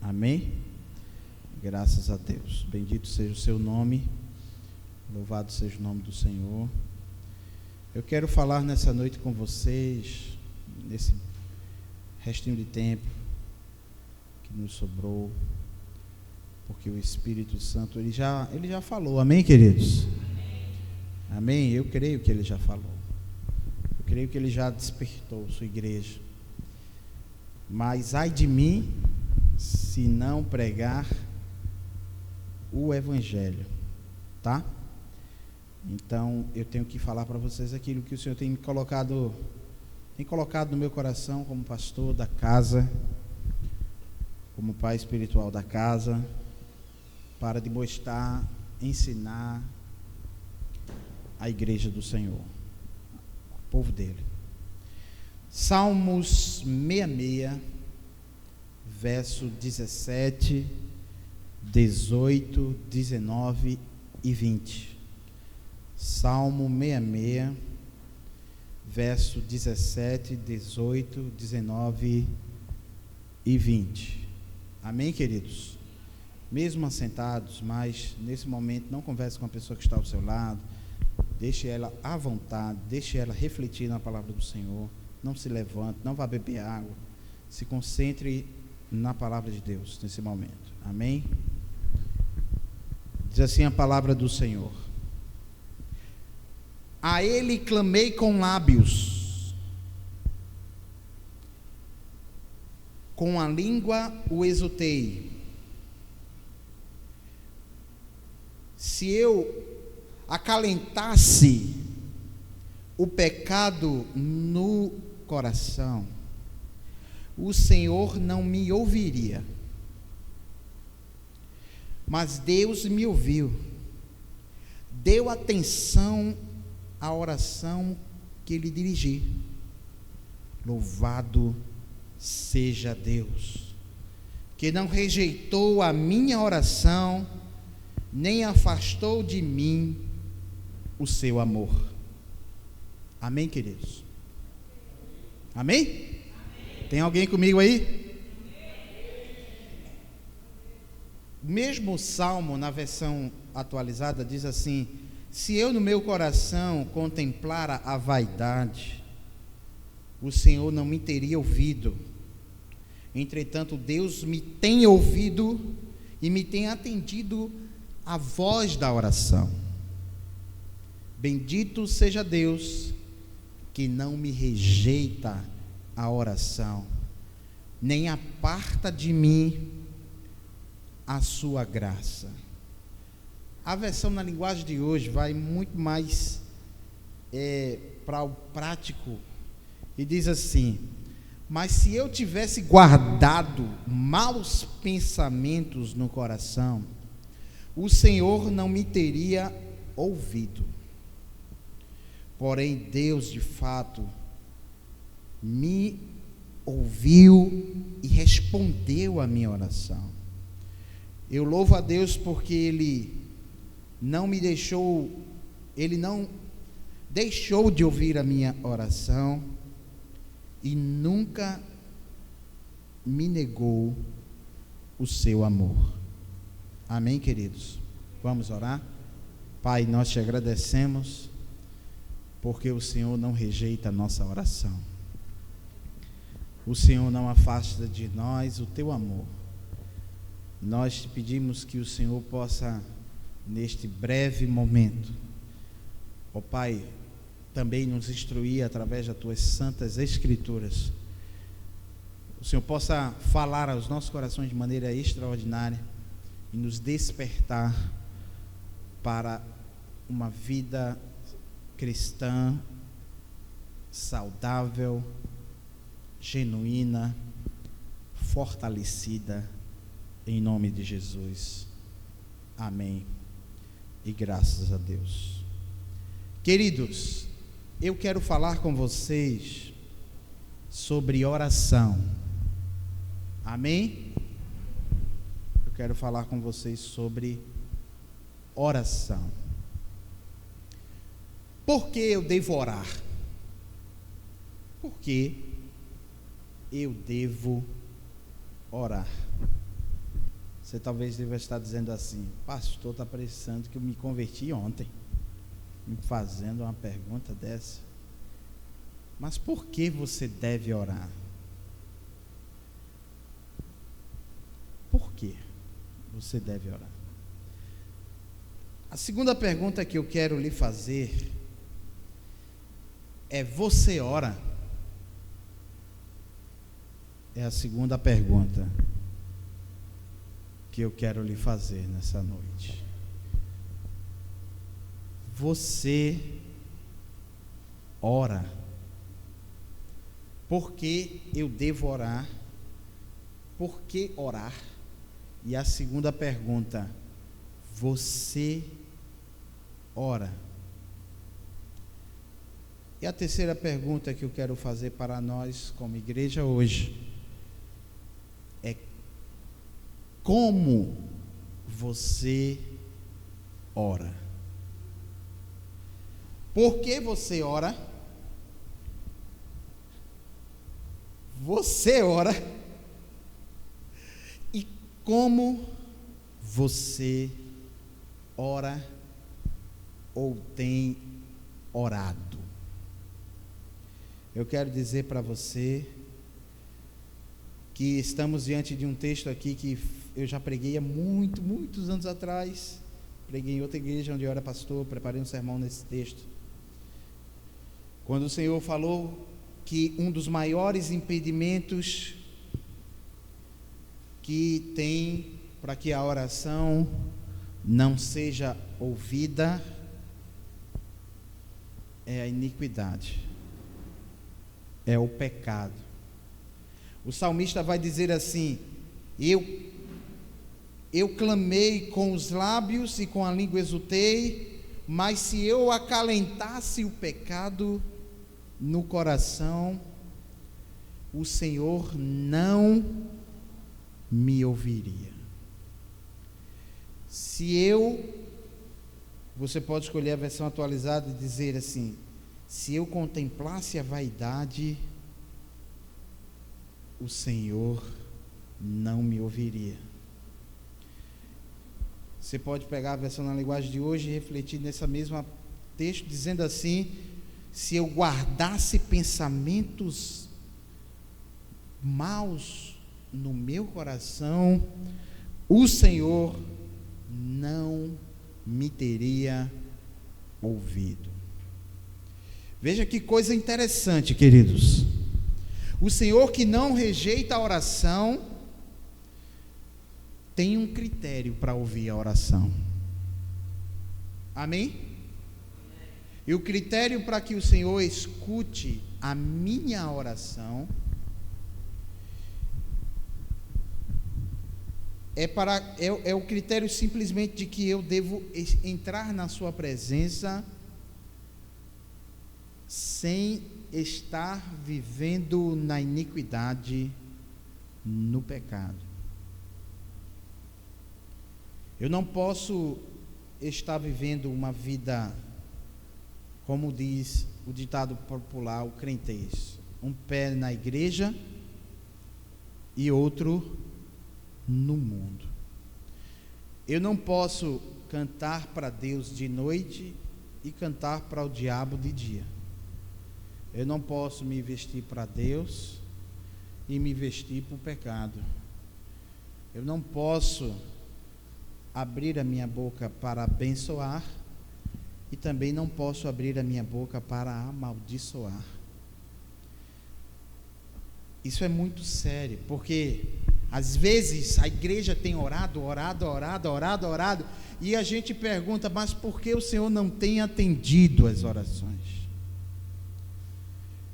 Amém? Graças a Deus. Bendito seja o seu nome. Louvado seja o nome do Senhor. Eu quero falar nessa noite com vocês, nesse restinho de tempo que nos sobrou, porque o Espírito Santo, ele já falou. Amém, queridos? Amém? Eu creio que ele já falou. Eu creio que ele já despertou sua igreja. Mas ai de mim se não pregar o Evangelho, tá? Então eu tenho que falar para vocês aquilo que o Senhor tem colocado no meu coração como pastor da casa, como pai espiritual da casa, para demonstrar, ensinar a igreja do Senhor, o povo dele. Salmos 66, verso 17, 18, 19 e 20. Salmo 66, verso 17, 18, 19 e 20. Amém, queridos? Mesmo assentados, mas nesse momento não converse com a pessoa que está ao seu lado, deixe ela à vontade, deixe ela refletir na palavra do Senhor, não se levante, não vá beber água, se concentre na palavra de Deus nesse momento. Amém? Diz assim a palavra do Senhor: a ele clamei com lábios, com a língua o exultei. Se eu acalentasse o pecado no coração, o Senhor não me ouviria. Mas Deus me ouviu, deu atenção à oração que lhe dirigi. Louvado seja Deus, que não rejeitou a minha oração, nem afastou de mim o seu amor. Amém, queridos? Amém? Amém. Tem alguém comigo aí? O mesmo salmo, na versão atualizada, diz assim: se eu no meu coração contemplara a vaidade, o Senhor não me teria ouvido. Entretanto, Deus me tem ouvido e me tem atendido a voz da oração. Bendito seja Deus, que não me rejeita a oração, nem aparta de mim a sua graça. A versão na linguagem de hoje vai muito mais para o prático e diz assim: mas se eu tivesse guardado maus pensamentos no coração, o Senhor não me teria ouvido. Porém, Deus de fato me ouviu e respondeu à minha oração. Eu louvo a Deus porque Ele não deixou de ouvir a minha oração e nunca me negou o seu amor. Amém, queridos? Vamos orar? Pai, nós te agradecemos porque o Senhor não rejeita a nossa oração. O Senhor não afasta de nós o teu amor. Nós te pedimos que o Senhor possa, neste breve momento, ó Pai, também nos instruir através das tuas santas escrituras. O Senhor possa falar aos nossos corações de maneira extraordinária e nos despertar para uma vida cristã, saudável, genuína, fortalecida, em nome de Jesus. Amém. E graças a Deus. Queridos, eu quero falar com vocês sobre oração. Amém? Eu quero falar com vocês sobre oração. Por que eu devo orar? Por que eu devo orar? Você talvez deva estar dizendo assim: pastor, está parecendo que eu me converti ontem, me fazendo uma pergunta dessa. Mas por que você deve orar? Por que você deve orar? A segunda pergunta que eu quero lhe fazer é: você ora? É a segunda pergunta que eu quero lhe fazer nessa noite. Você ora? Por que eu devo orar? Por que orar? E a segunda pergunta: você ora? E a terceira pergunta que eu quero fazer para nós como igreja hoje é: como você ora? Por que você ora? Você ora? E como você ora ou tem orado? Eu quero dizer para você que estamos diante de um texto aqui que eu já preguei há muitos anos atrás. Preguei em outra igreja onde eu era pastor, preparei um sermão nesse texto. Quando o Senhor falou que um dos maiores impedimentos que tem para que a oração não seja ouvida é a iniquidade, é o pecado. O salmista vai dizer assim: eu clamei com os lábios e com a língua exultei, mas se eu acalentasse o pecado no coração, o Senhor não me ouviria. Você pode escolher a versão atualizada e dizer assim: se eu contemplasse a vaidade, o Senhor não me ouviria. Você pode pegar a versão na linguagem de hoje e refletir nessa mesma texto, dizendo assim: se eu guardasse pensamentos maus no meu coração, o Senhor não me teria ouvido. Veja que coisa interessante, queridos. O Senhor, que não rejeita a oração, tem um critério para ouvir a oração. Amém? E o critério para que o Senhor escute a minha oração é o critério simplesmente de que eu devo entrar na sua presença sem estar vivendo na iniquidade, no pecado. Eu não posso estar vivendo uma vida, como diz o ditado popular, o crentez, um pé na igreja e outro no mundo. Eu não posso cantar para Deus de noite e cantar para o diabo de dia. Eu não posso me vestir para Deus e me vestir para o pecado. Eu não posso abrir a minha boca para abençoar e também não posso abrir a minha boca para amaldiçoar. Isso é muito sério, porque às vezes a igreja tem orado, e a gente pergunta: mas por que o Senhor não tem atendido as orações?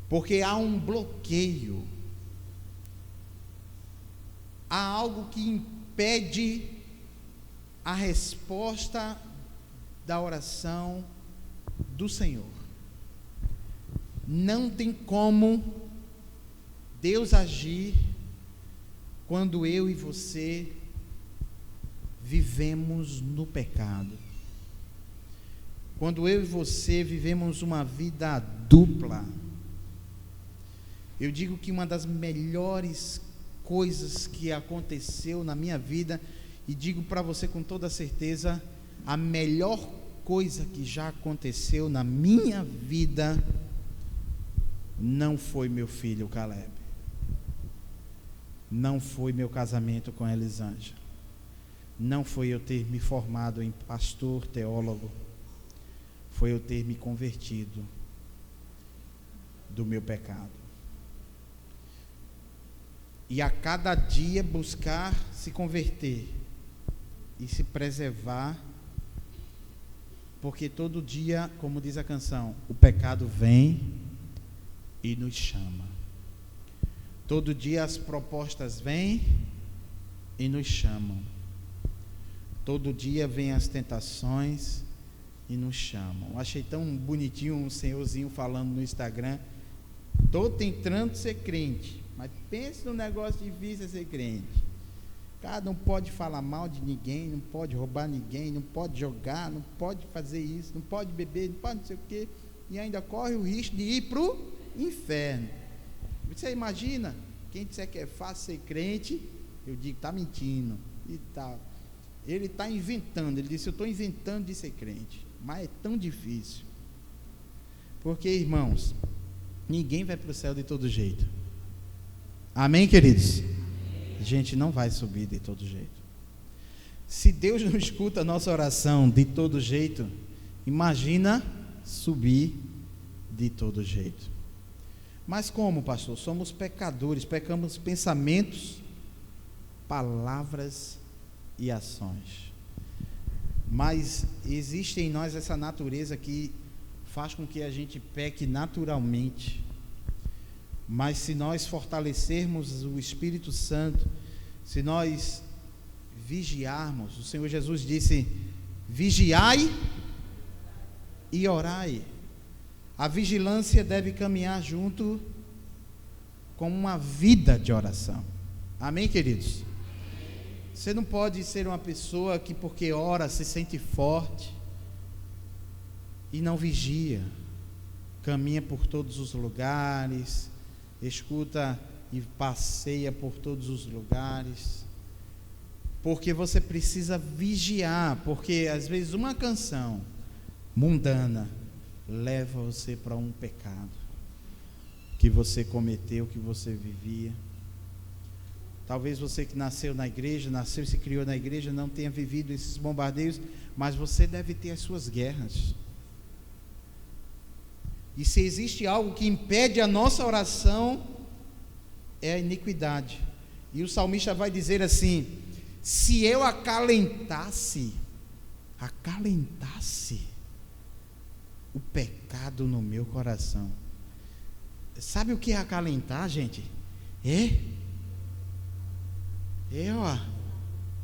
Porque há um bloqueio, há algo que impede a resposta da oração do Senhor. Não tem como Deus agir quando eu e você vivemos no pecado, quando eu e você vivemos uma vida dupla. Eu digo que uma das melhores coisas que aconteceu na minha vida, e digo para você com toda certeza, a melhor coisa que já aconteceu na minha vida não foi meu filho Caleb, não foi meu casamento com Elisângela, não foi eu ter me formado em pastor, teólogo, foi eu ter me convertido do meu pecado. E a cada dia buscar se converter e se preservar, porque todo dia, como diz a canção, o pecado vem e nos chama. Todo dia as propostas vêm e nos chamam. Todo dia vêm as tentações e nos chamam. Achei tão bonitinho um senhorzinho falando no Instagram: estou tentando ser crente, mas pense no negócio difícil ser crente. Cada um pode falar mal de ninguém, não pode roubar ninguém, não pode jogar, não pode fazer isso, não pode beber, não pode não sei o quê, e ainda corre o risco de ir para o inferno. Você imagina, quem disser que é fácil ser crente, eu digo, está mentindo e tal. Ele está inventando, ele disse, eu estou inventando de ser crente, mas é tão difícil. Porque, irmãos, ninguém vai para o céu de todo jeito. Amém, queridos? A gente não vai subir de todo jeito. Se Deus não escuta a nossa oração de todo jeito, imagina subir de todo jeito. Mas como, pastor? Somos pecadores, pecamos pensamentos, palavras e ações. Mas existe em nós essa natureza que faz com que a gente peque naturalmente. Mas se nós fortalecermos o Espírito Santo, se nós vigiarmos, o Senhor Jesus disse: vigiai e orai. A vigilância deve caminhar junto com uma vida de oração. Amém, queridos? Você não pode ser uma pessoa que porque ora se sente forte e não vigia, caminha por todos os lugares, escuta e passeia por todos os lugares, porque você precisa vigiar, porque às vezes uma canção mundana leva você para um pecado que você cometeu, que você vivia. Talvez você que nasceu na igreja, nasceu e se criou na igreja, não tenha vivido esses bombardeios, mas você deve ter as suas guerras. E se existe algo que impede a nossa oração, é a iniquidade. E o salmista vai dizer assim: se eu acalentasse o pecado no meu coração. Sabe o que é acalentar, gente?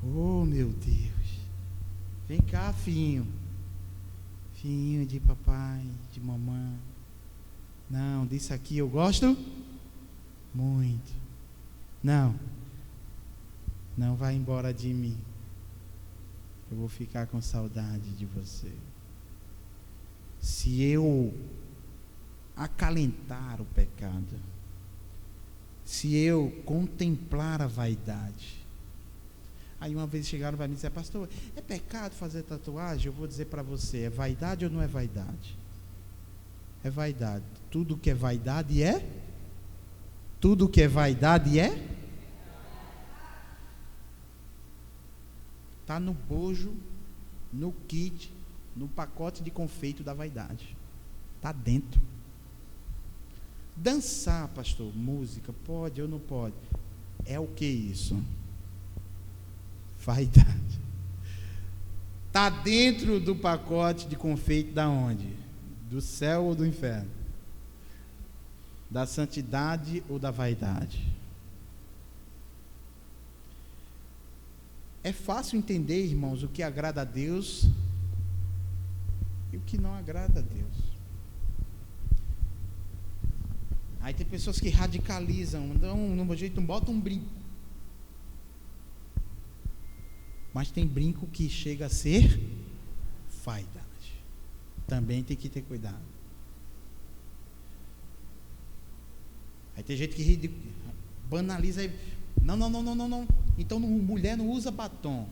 Oh meu Deus, vem cá, filhinho de papai, de mamãe. Não, disso aqui eu gosto muito. Não vai embora de mim, eu vou ficar com saudade de você. Se eu acalentar o pecado, se eu contemplar a vaidade. Aí uma vez chegaram para mim e disseram: pastor, é pecado fazer tatuagem? Eu vou dizer para você, é vaidade ou não é vaidade? É vaidade. Tudo que é vaidade é? Tudo que é vaidade é? Está no bojo, no kit, no pacote de confeito da vaidade. Está dentro. Dançar, pastor, música, pode ou não pode? É o que isso? Vaidade. Está dentro do pacote de confeito da onde? Do céu ou do inferno? Da santidade ou da vaidade? É fácil entender, irmãos, o que agrada a Deus e o que não agrada a Deus. Aí tem pessoas que radicalizam, então, no meu jeito, não bota um brinco. Mas tem brinco que chega a ser vaidade. Também tem que ter cuidado. Aí tem gente que banaliza. Não. Então mulher não usa batom.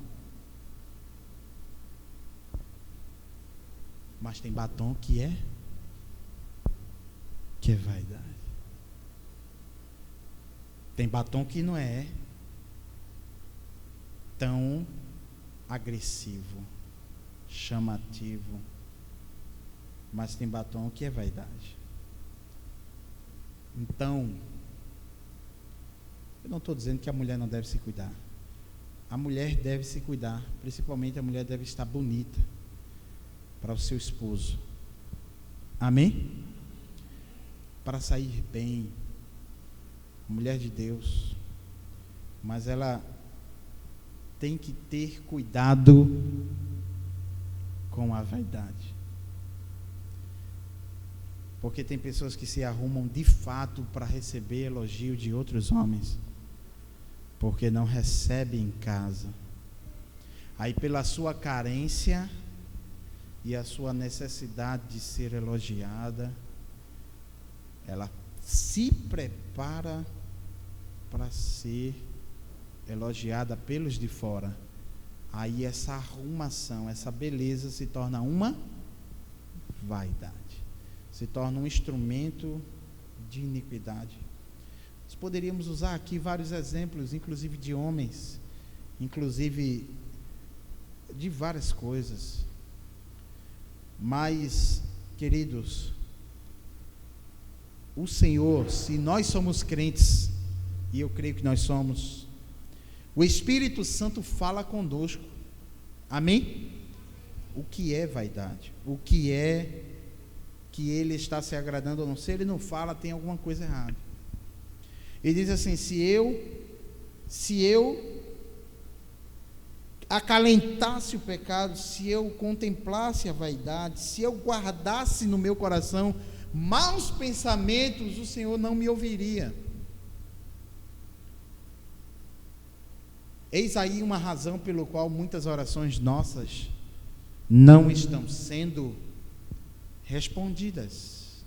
Mas tem batom que é vaidade. Tem batom que não é tão agressivo, chamativo, mas tem batom que é vaidade. Então, eu não estou dizendo que a mulher não deve se cuidar. A mulher deve se cuidar, principalmente a mulher deve estar bonita para o seu esposo. Amém? Para sair bem, mulher de Deus, mas ela tem que ter cuidado com a vaidade. Porque tem pessoas que se arrumam de fato para receber elogio de outros homens, porque não recebe em casa. Aí, pela sua carência e a sua necessidade de ser elogiada, ela se prepara para ser elogiada pelos de fora. Aí essa arrumação, essa beleza se torna uma vaidade, se torna um instrumento de iniquidade. Nós poderíamos usar aqui vários exemplos, inclusive de homens, inclusive de várias coisas. Mas, queridos, o Senhor, se nós somos crentes, e eu creio que nós somos, o Espírito Santo fala conosco. Amém? O que é vaidade? O que é que ele está se agradando ou não? Se ele não fala, tem alguma coisa errada. Ele diz assim: se eu acalentasse o pecado, se eu contemplasse a vaidade, se eu guardasse no meu coração maus pensamentos, o Senhor não me ouviria. Eis aí uma razão pelo qual muitas orações nossas não estão sendo respondidas,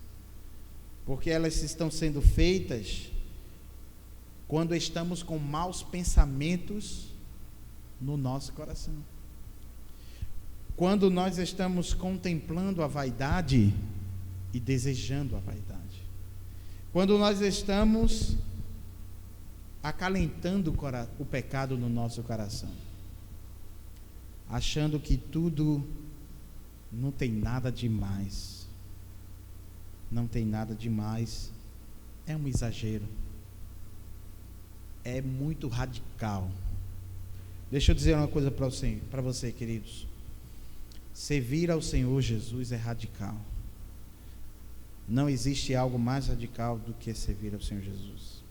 porque elas estão sendo feitas quando estamos com maus pensamentos no nosso coração. Quando nós estamos contemplando a vaidade e desejando a vaidade. Quando nós estamos acalentando o pecado no nosso coração, achando que tudo não tem nada demais. Não tem nada demais. É um exagero. É muito radical. Deixa eu dizer uma coisa para você, queridos. Servir ao Senhor Jesus é radical. Não existe algo mais radical do que servir ao Senhor Jesus.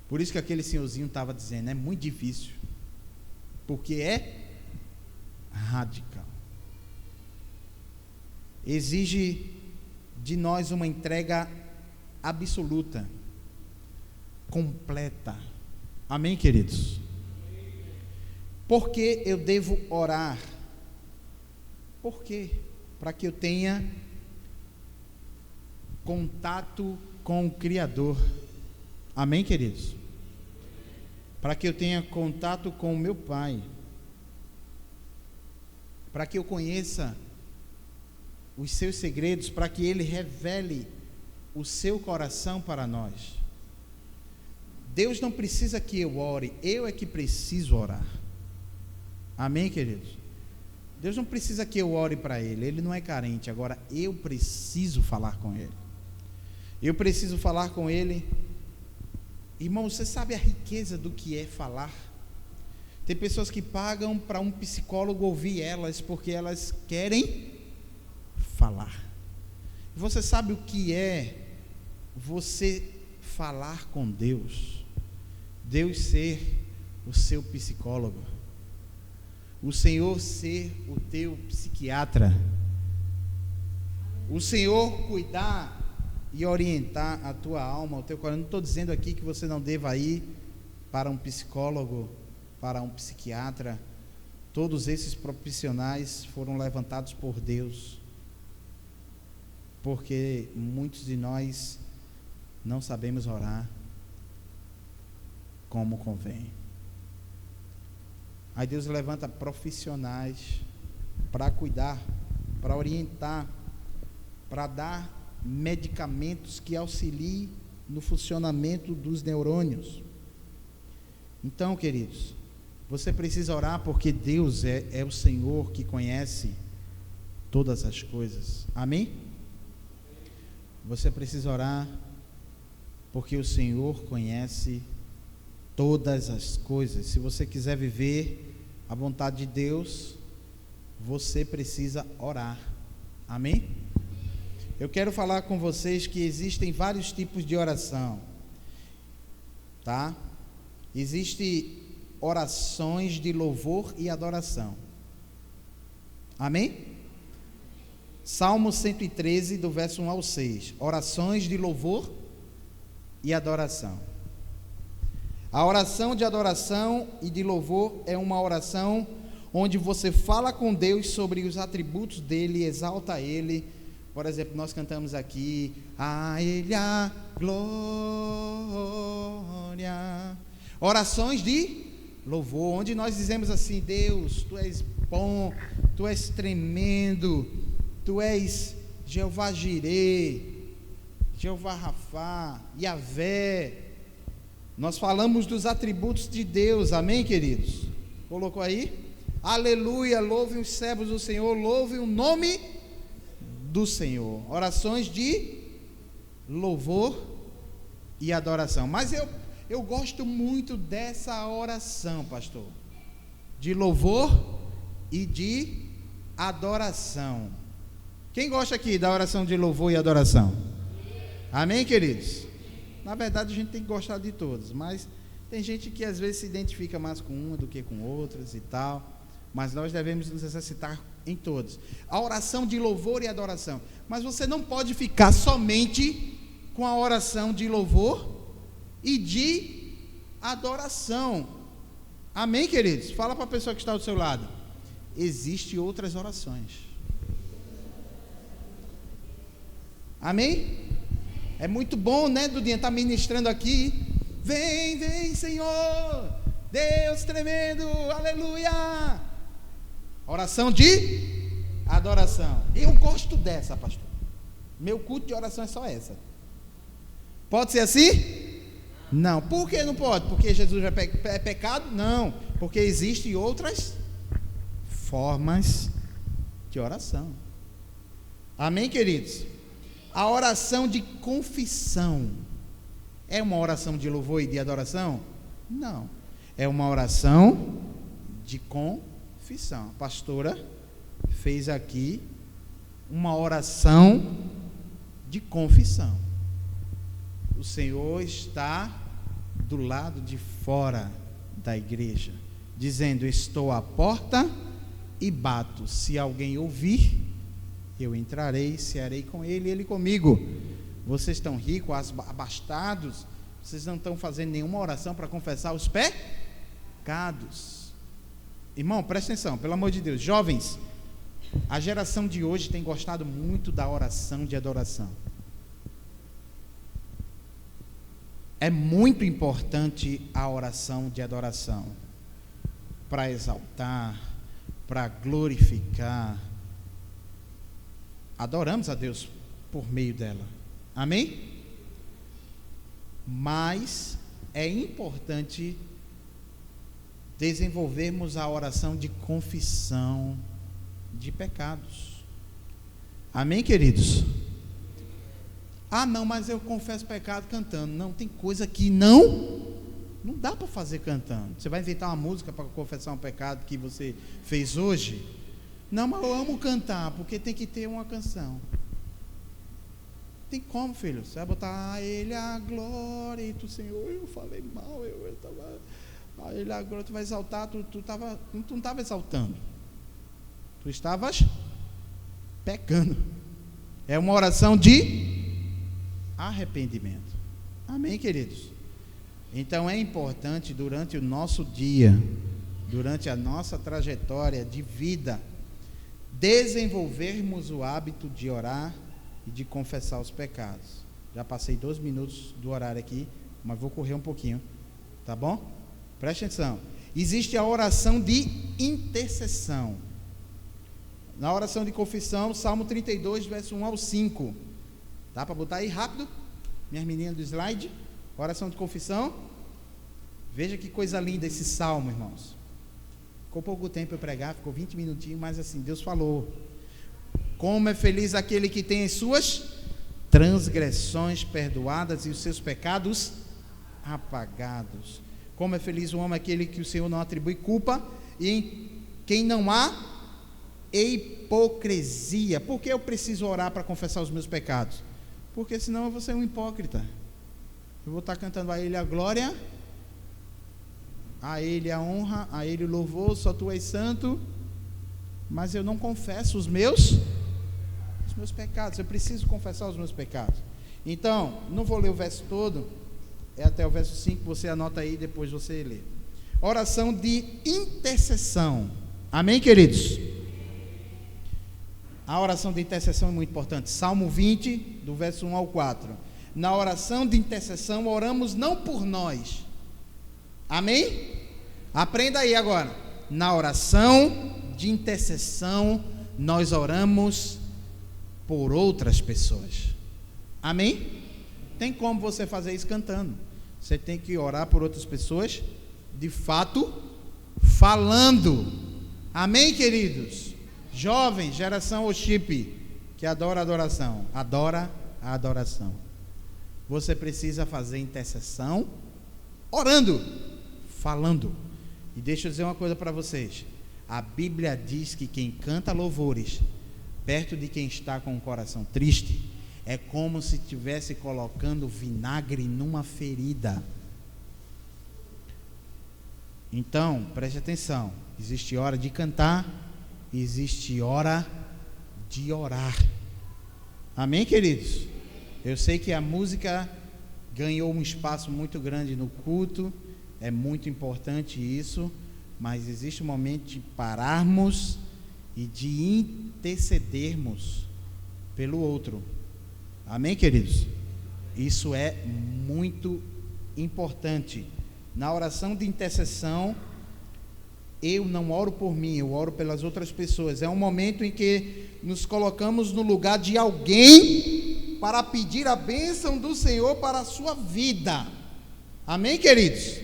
Por isso que aquele senhorzinho estava dizendo, é muito difícil, porque é radical. Exige de nós uma entrega absoluta, completa. Amém, queridos? Por que eu devo orar? Por quê? Para que eu tenha contato com o Criador. Amém, queridos? Para que eu tenha contato com o meu Pai, para que eu conheça os seus segredos, para que Ele revele o seu coração para nós. Deus não precisa que eu ore, eu é que preciso orar. Amém, queridos? Deus não precisa que eu ore para Ele, Ele não é carente. Agora eu preciso falar com Ele. Eu preciso falar com Ele. Irmão, você sabe a riqueza do que é falar? Tem pessoas que pagam para um psicólogo ouvir elas, porque elas querem falar. Você sabe o que é você falar com Deus? Deus ser o seu psicólogo, o Senhor ser o teu psiquiatra, o Senhor cuidar e orientar a tua alma, o teu coração. Não estou dizendo aqui que você não deva ir para um psicólogo, para um psiquiatra. Todos esses profissionais foram levantados por Deus, porque muitos de nós não sabemos orar como convém. Aí Deus levanta profissionais para cuidar para orientar, para dar medicamentos que auxiliem no funcionamento dos neurônios. Então, queridos, você precisa orar porque Deus é o Senhor que conhece todas as coisas. Amém? Você precisa orar porque o Senhor conhece todas as coisas. Se você quiser viver a vontade de Deus, você precisa orar. Amém? Eu quero falar com vocês que existem vários tipos de oração, tá? Existem orações de louvor e adoração. Amém? Salmo 113, do verso 1 ao 6. Orações de louvor e adoração. A oração de adoração e de louvor é uma oração onde você fala com Deus sobre os atributos dele, exalta ele. Por exemplo, nós cantamos aqui: a Ele a glória. Orações de louvor, onde nós dizemos assim: Deus, Tu és bom, Tu és tremendo, Tu és Jeová Jirê, Jeová Rafá, Yavé. Nós falamos dos atributos de Deus, amém, queridos? Colocou aí? Aleluia, louvem os servos do Senhor, louvem o nome do Senhor. Orações de louvor e adoração. Mas eu gosto muito dessa oração, pastor, de louvor e de adoração. Quem gosta aqui da oração de louvor e adoração? Amém, queridos? Na verdade a gente tem que gostar de todas, mas tem gente que às vezes se identifica mais com uma do que com outras e tal, mas nós devemos nos exercitar em todas. A oração de louvor e adoração. Mas você não pode ficar somente com a oração de louvor e de adoração. Amém, queridos? Fala para a pessoa que está ao seu lado: existem outras orações. Amém? É muito bom, né, Dudinha, estar ministrando aqui. Vem, vem, Senhor, Deus tremendo, aleluia. Oração de adoração. Eu gosto dessa, pastor. Meu culto de oração é só essa. Pode ser assim? Não. Por que não pode? Porque Jesus é pecado? Não. Porque existem outras formas de oração. Amém, queridos? A oração de confissão é uma oração de louvor e de adoração? Não. É uma oração de confissão. A pastora fez aqui uma oração de confissão. O Senhor está do lado de fora da igreja, dizendo: estou à porta e bato. Se alguém ouvir, eu entrarei, cearei com ele e ele comigo. Vocês estão ricos, abastados, vocês não estão fazendo nenhuma oração para confessar os pecados. Irmão, presta atenção, pelo amor de Deus. Jovens, a geração de hoje tem gostado muito da oração de adoração. É muito importante a oração de adoração, para exaltar, para glorificar. Adoramos a Deus por meio dela. Amém? Mas é importante desenvolvermos a oração de confissão de pecados. Amém, queridos? Ah, não, mas eu confesso pecado cantando. Não, tem coisa que não dá para fazer cantando. Você vai inventar uma música para confessar um pecado que você fez hoje? Não, mas eu amo cantar, porque tem que ter uma canção. Tem como, filho? Você vai botar: a Ele a glória, e tu, Senhor, eu falei mal, eu estava... A Ele a glória, tu vai exaltar, tu não estava exaltando, tu estavas pecando. É uma oração de arrependimento. Amém, queridos? Então é importante, durante o nosso dia, durante a nossa trajetória de vida, desenvolvermos o hábito de orar e de confessar os pecados. Já passei 2 minutos do horário aqui, mas vou correr um pouquinho, tá bom? Preste atenção. Existe a oração de intercessão. Na oração de confissão, Salmo 32, verso 1 ao 5. Dá para botar aí rápido? Minhas meninas do slide. Oração de confissão. Veja que coisa linda esse salmo, irmãos. Ficou pouco tempo eu pregar, ficou 20 minutinhos, mas assim, Deus falou. Como é feliz aquele que tem as suas transgressões perdoadas e os seus pecados apagados. Como é feliz o homem aquele que o Senhor não atribui culpa e em quem não há hipocrisia. Por que eu preciso orar para confessar os meus pecados? Porque senão eu vou ser um hipócrita. Eu vou estar cantando a Ele a glória, a Ele a honra, a Ele o louvor, só Tu és santo, mas eu não confesso os meus pecados. Eu preciso confessar os meus pecados. Então, não vou ler o verso todo, é até o verso 5, você anota aí, depois você lê. Oração de intercessão. Amém, queridos? A oração de intercessão é muito importante. Salmo 20, do verso 1 ao 4. Na oração de intercessão, oramos não por nós. Amém? Aprenda aí agora. Na oração de intercessão, nós oramos por outras pessoas. Amém? Tem como você fazer isso cantando. Você tem que orar por outras pessoas, de fato, falando. Amém, queridos? Jovens, geração worship, que adora a adoração. Adora a adoração. Você precisa fazer intercessão orando, falando. E deixa eu dizer uma coisa para vocês. A Bíblia diz que quem canta louvores perto de quem está com o coração triste é como se estivesse colocando vinagre numa ferida. Então, preste atenção. Existe hora de cantar, existe hora de orar. Amém, queridos? Eu sei que a música ganhou um espaço muito grande no culto, é muito importante isso, mas existe um momento de pararmos e de intercedermos pelo outro. Amém, queridos? Isso é muito importante. Na oração de intercessão, eu não oro por mim, eu oro pelas outras pessoas. É um momento em que nos colocamos no lugar de alguém para pedir a bênção do Senhor para a sua vida. Amém, queridos?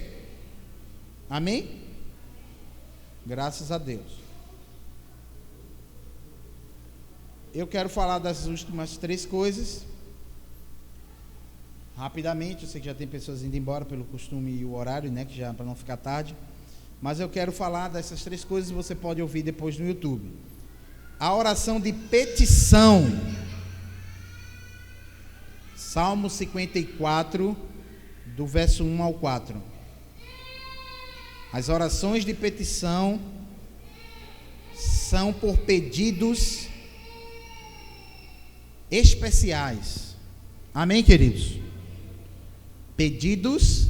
Amém? Graças a Deus. Eu quero falar das últimas 3 coisas. Rapidamente, eu sei que já tem pessoas indo embora pelo costume e o horário, né, que já para não ficar tarde. Mas eu quero falar dessas 3 coisas, você pode ouvir depois no YouTube. A oração de petição. Salmo 54, do verso 1 ao 4. As orações de petição são por pedidos especiais. Amém, queridos? Pedidos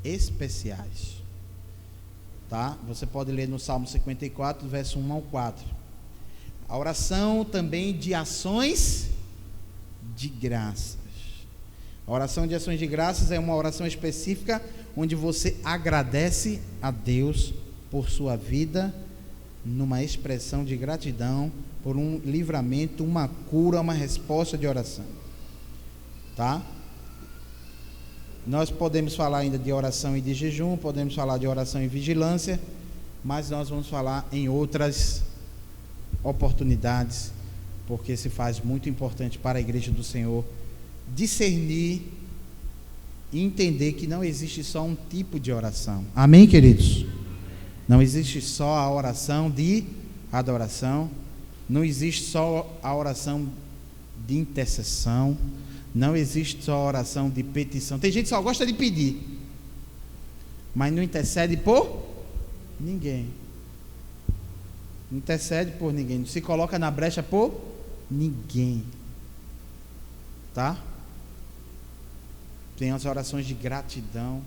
especiais. Tá? Você pode ler no Salmo 54, verso 1 ao 4. A oração também de ações de graças. A oração de ações de graças é uma oração específica onde você agradece a Deus por sua vida, numa expressão de gratidão por um livramento, uma cura, uma resposta de oração. Tá? Nós podemos falar ainda de oração e de jejum, podemos falar de oração e vigilância, mas nós vamos falar em outras oportunidades, porque se faz muito importante para a igreja do Senhor discernir e entender que não existe só um tipo de oração. Amém, queridos? Não existe só a oração de adoração, não existe só a oração de intercessão, não existe só a oração de petição. Tem gente que só gosta de pedir, mas não intercede por ninguém. Não intercede por ninguém, não se coloca na brecha por ninguém. Tá? Tem as orações de gratidão.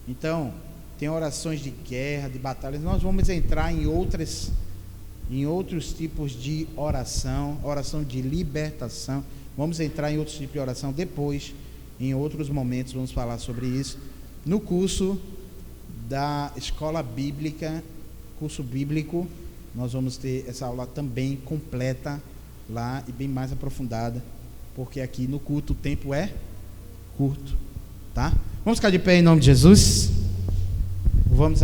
Então, tem orações de guerra, de batalhas. Nós vamos entrar em outros tipos de oração, oração de libertação. Vamos entrar em outros tipos de oração depois, em outros momentos, vamos falar sobre isso. No curso da escola bíblica, curso bíblico nós vamos ter essa aula também completa lá e bem mais aprofundada, porque aqui no culto o tempo é curto, tá? Vamos ficar de pé em nome de Jesus. Vamos